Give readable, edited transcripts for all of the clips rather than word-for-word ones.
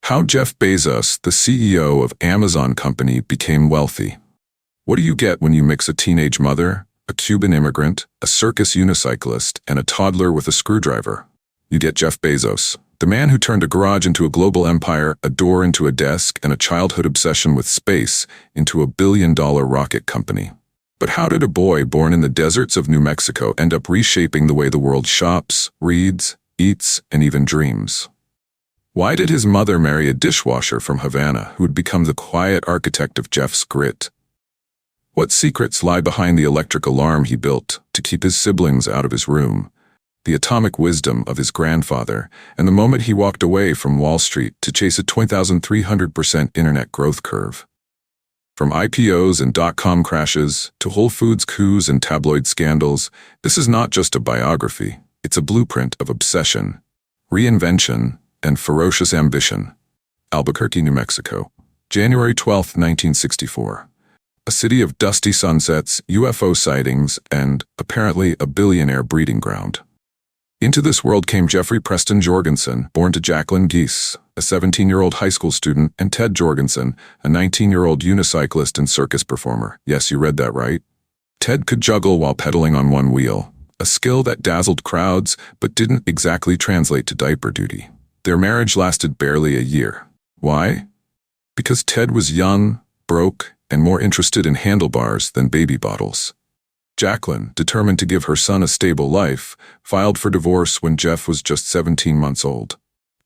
How Jeff Bezos, the CEO of Amazon company, became wealthy. What do you get when you mix a teenage mother, a Cuban immigrant, a circus unicyclist, and a toddler with a screwdriver? You get Jeff Bezos, the man who turned a garage into a global empire, a door into a desk, and a childhood obsession with space into a billion-dollar rocket company. But how did a boy born in the deserts of New Mexico end up reshaping the way the world shops, reads, eats, and even dreams? Why did his mother marry a dishwasher from Havana who would become the quiet architect of Jeff's grit? What secrets lie behind the electric alarm he built to keep his siblings out of his room, the atomic wisdom of his grandfather, and the moment he walked away from Wall Street to chase a 20,300% internet growth curve? From IPOs and dot-com crashes to Whole Foods coups and tabloid scandals, this is not just a biography, it's a blueprint of obsession, reinvention, and ferocious ambition. Albuquerque, New Mexico, January 12, 1964. A city of dusty sunsets, UFO sightings, and, apparently, a billionaire breeding ground. Into this world came Jeffrey Preston Jorgensen, born to Jacqueline Geese, a 17-year-old high school student, and Ted Jorgensen, a 19-year-old unicyclist and circus performer. Yes, you read that right. Ted could juggle while pedaling on one wheel, a skill that dazzled crowds but didn't exactly translate to diaper duty. Their marriage lasted barely a year. Why? Because Ted was young, broke, and more interested in handlebars than baby bottles. Jacqueline, determined to give her son a stable life, filed for divorce when Jeff was just 17 months old.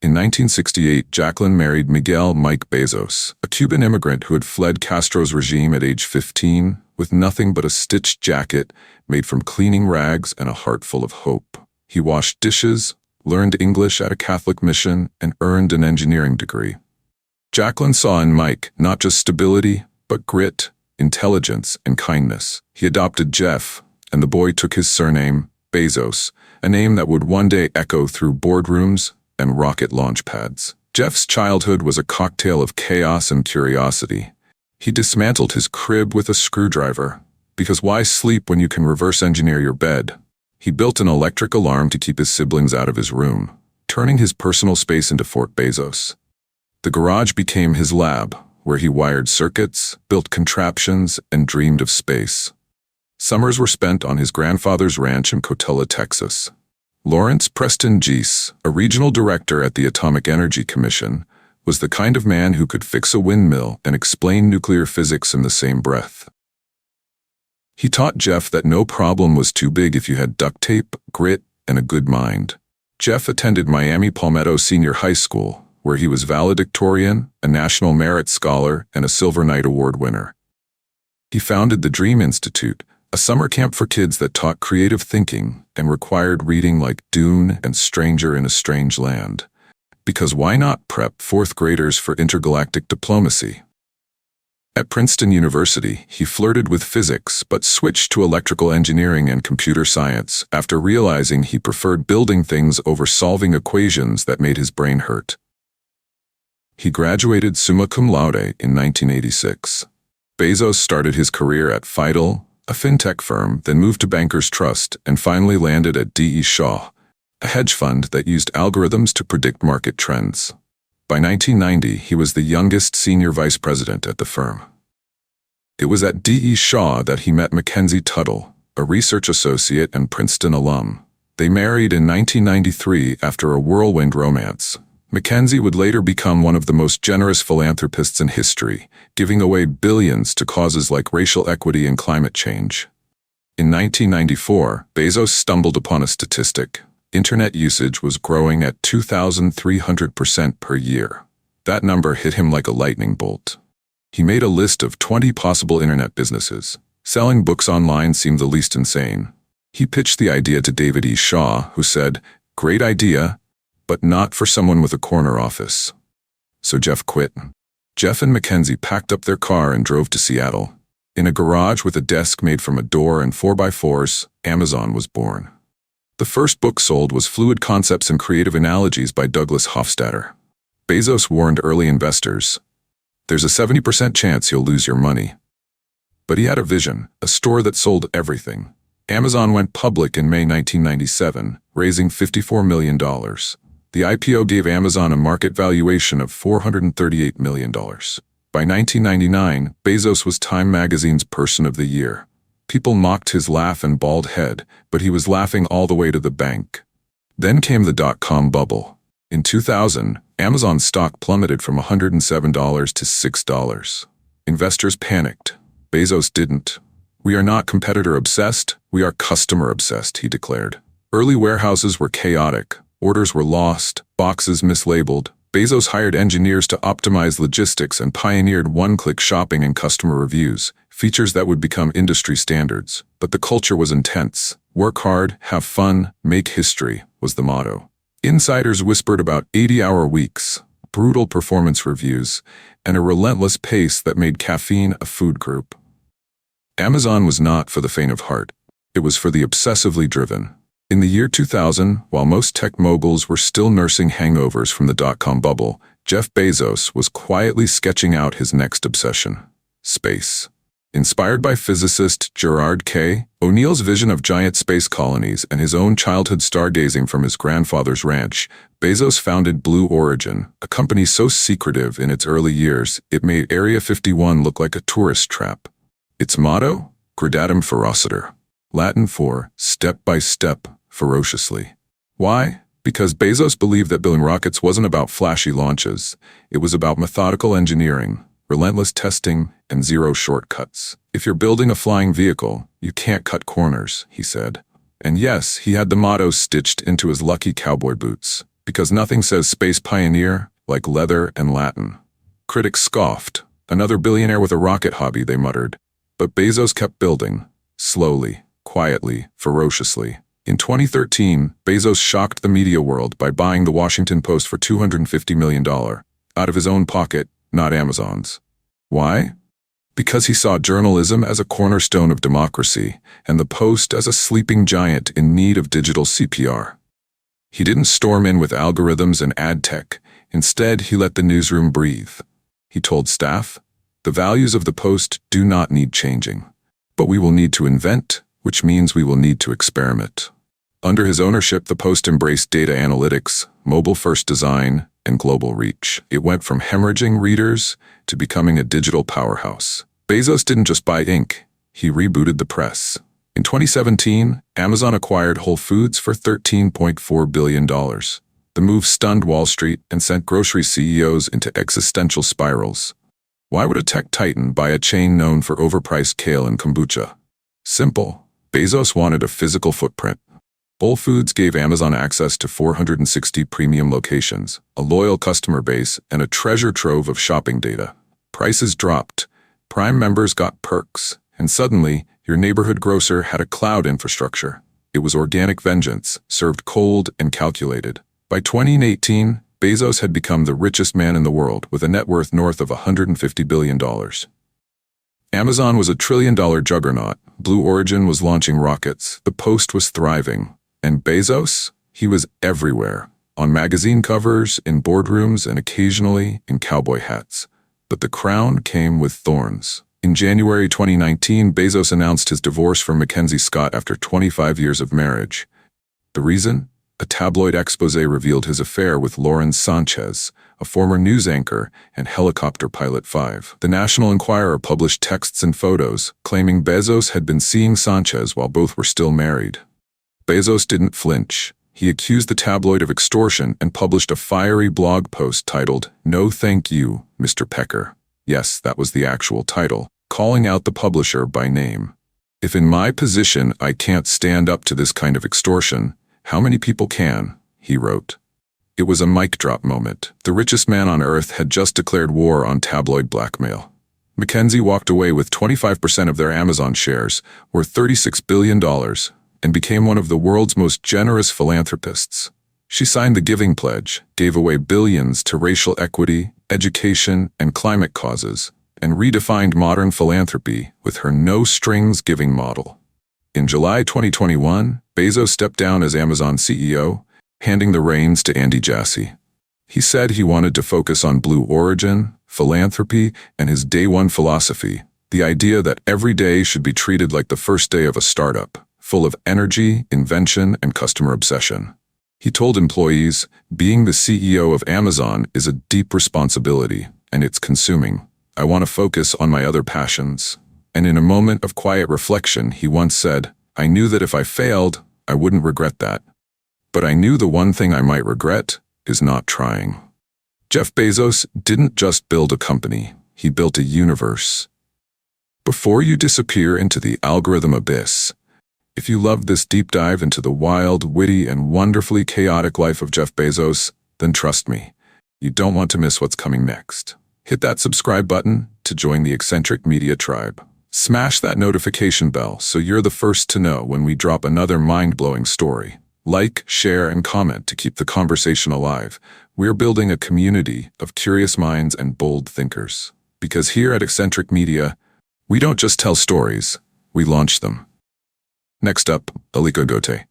In 1968, Jacqueline married Miguel Mike Bezos, a Cuban immigrant who had fled Castro's regime at age 15 with nothing but a stitched jacket made from cleaning rags and a heart full of hope. He washed dishes, learned English at a Catholic mission, and earned an engineering degree. Jacqueline saw in Mike not just stability, but grit, intelligence, and kindness. He adopted Jeff, and the boy took his surname, Bezos, a name that would one day echo through boardrooms and rocket launch pads. Jeff's childhood was a cocktail of chaos and curiosity. He dismantled his crib with a screwdriver, because why sleep when you can reverse engineer your bed? He built an electric alarm to keep his siblings out of his room, turning his personal space into Fort Bezos. The garage became his lab, where he wired circuits, built contraptions, and dreamed of space. Summers were spent on his grandfather's ranch in Cotella, Texas. Lawrence Preston Geese, a regional director at the Atomic Energy Commission, was the kind of man who could fix a windmill and explain nuclear physics in the same breath. He taught Jeff that no problem was too big if you had duct tape, grit, and a good mind. Jeff attended Miami Palmetto Senior High School, where he was valedictorian, a National Merit Scholar, and a Silver Knight Award winner. He founded the Dream Institute, a summer camp for kids that taught creative thinking and required reading like Dune and Stranger in a Strange Land. Because why not prep fourth graders for intergalactic diplomacy? At Princeton University, he flirted with physics but switched to electrical engineering and computer science after realizing he preferred building things over solving equations that made his brain hurt. He graduated summa cum laude in 1986. Bezos started his career at Fidel, a fintech firm, then moved to Bankers Trust and finally landed at D.E. Shaw, a hedge fund that used algorithms to predict market trends. By 1990, he was the youngest senior vice president at the firm. It was at D.E. Shaw that he met Mackenzie Tuttle, a research associate and Princeton alum. They married in 1993 after a whirlwind romance. Mackenzie would later become one of the most generous philanthropists in history, giving away billions to causes like racial equity and climate change. In 1994, Bezos stumbled upon a statistic. Internet usage was growing at 2,300% per year. That number hit him like a lightning bolt. He made a list of 20 possible internet businesses. Selling books online seemed the least insane. He pitched the idea to David E. Shaw, who said, "Great idea, but not for someone with a corner office." So Jeff quit. Jeff and Mackenzie packed up their car and drove to Seattle. In a garage with a desk made from a door and 4x4s, Amazon was born. The first book sold was Fluid Concepts and Creative Analogies by Douglas Hofstadter. Bezos warned early investors, "There's a 70% chance you'll lose your money." But he had a vision, a store that sold everything. Amazon went public in May 1997, raising $54 million. The IPO gave Amazon a market valuation of $438 million. By 1999, Bezos was Time magazine's Person of the Year. People mocked his laugh and bald head, but he was laughing all the way to the bank. Then came the dot-com bubble. In 2000, Amazon's stock plummeted from $107 to $6. Investors panicked. Bezos didn't. "We are not competitor-obsessed, we are customer-obsessed," he declared. Early warehouses were chaotic. Orders were lost, boxes mislabeled. Bezos hired engineers to optimize logistics and pioneered one-click shopping and customer reviews, features that would become industry standards. But the culture was intense. Work hard, have fun, make history was the motto. Insiders whispered about 80-hour weeks, brutal performance reviews, and a relentless pace that made caffeine a food group. Amazon was not for the faint of heart. It was for the obsessively driven. In the year 2000, while most tech moguls were still nursing hangovers from the dot-com bubble, Jeff Bezos was quietly sketching out his next obsession: space. Inspired by physicist Gerard K. O'Neill's vision of giant space colonies and his own childhood stargazing from his grandfather's ranch, Bezos founded Blue Origin, a company so secretive in its early years it made Area 51 look like a tourist trap. Its motto? Gradatim ferociter, Latin for step by step, ferociously. Why? Because Bezos believed that building rockets wasn't about flashy launches. It was about methodical engineering, relentless testing, and zero shortcuts. If you're building a flying vehicle, you can't cut corners, he said. And yes, he had the motto stitched into his lucky cowboy boots, because nothing says space pioneer like leather and Latin. Critics scoffed. Another billionaire with a rocket hobby, they muttered. But Bezos kept building, slowly, quietly, ferociously. In 2013, Bezos shocked the media world by buying the Washington Post for $250 million, out of his own pocket, not Amazon's. Why? Because he saw journalism as a cornerstone of democracy, and the Post as a sleeping giant in need of digital CPR. He didn't storm in with algorithms and ad tech. Instead, he let the newsroom breathe. He told staff, "The values of the Post do not need changing, but we will need to invent, which means we will need to experiment." Under his ownership, the Post embraced data analytics, mobile-first design, and global reach. It went from hemorrhaging readers to becoming a digital powerhouse. Bezos didn't just buy ink, he rebooted the press. In 2017, Amazon acquired Whole Foods for $13.4 billion. The move stunned Wall Street and sent grocery CEOs into existential spirals. Why would a tech titan buy a chain known for overpriced kale and kombucha? Simple. Bezos wanted a physical footprint. Whole Foods gave Amazon access to 460 premium locations, a loyal customer base, and a treasure trove of shopping data. Prices dropped, Prime members got perks, and suddenly, your neighborhood grocer had a cloud infrastructure. It was organic vengeance, served cold and calculated. By 2018, Bezos had become the richest man in the world with a net worth north of $150 billion. Amazon was a trillion-dollar juggernaut. Blue Origin was launching rockets. The Post was thriving. And Bezos? He was everywhere. On magazine covers, in boardrooms, and occasionally in cowboy hats. But the crown came with thorns. In January 2019, Bezos announced his divorce from Mackenzie Scott after 25 years of marriage. The reason? A tabloid expose revealed his affair with Lauren Sanchez, a former news anchor and helicopter pilot 5. The National Enquirer published texts and photos, claiming Bezos had been seeing Sanchez while both were still married. Bezos didn't flinch. He accused the tabloid of extortion and published a fiery blog post titled, "No Thank You, Mr. Pecker." Yes, that was the actual title, calling out the publisher by name. "If in my position I can't stand up to this kind of extortion, how many people can?" he wrote. It was a mic drop moment. The richest man on earth had just declared war on tabloid blackmail. Mackenzie walked away with 25% of their Amazon shares, worth $36 billion, and became one of the world's most generous philanthropists. She signed the Giving Pledge, gave away billions to racial equity, education, and climate causes, and redefined modern philanthropy with her no-strings giving model. In July 2021, Bezos stepped down as Amazon CEO, handing the reins to Andy Jassy. He said he wanted to focus on Blue Origin, philanthropy, and his day one philosophy, the idea that every day should be treated like the first day of a startup, full of energy, invention, and customer obsession. He told employees, being the CEO of Amazon is a deep responsibility, and it's consuming. I want to focus on my other passions. And in a moment of quiet reflection, he once said, I knew that if I failed, I wouldn't regret that. But I knew the one thing I might regret is not trying. Jeff Bezos didn't just build a company, he built a universe. Before you disappear into the algorithm abyss, if you loved this deep dive into the wild, witty, and wonderfully chaotic life of Jeff Bezos, then trust me, you don't want to miss what's coming next. Hit that subscribe button to join the Eccentric Media tribe. Smash that notification bell so you're the first to know when we drop another mind-blowing story. Like, share, and comment to keep the conversation alive. We're building a community of curious minds and bold thinkers. Because here at Eccentric Media, we don't just tell stories, we launch them. Next up, Aliko Gote.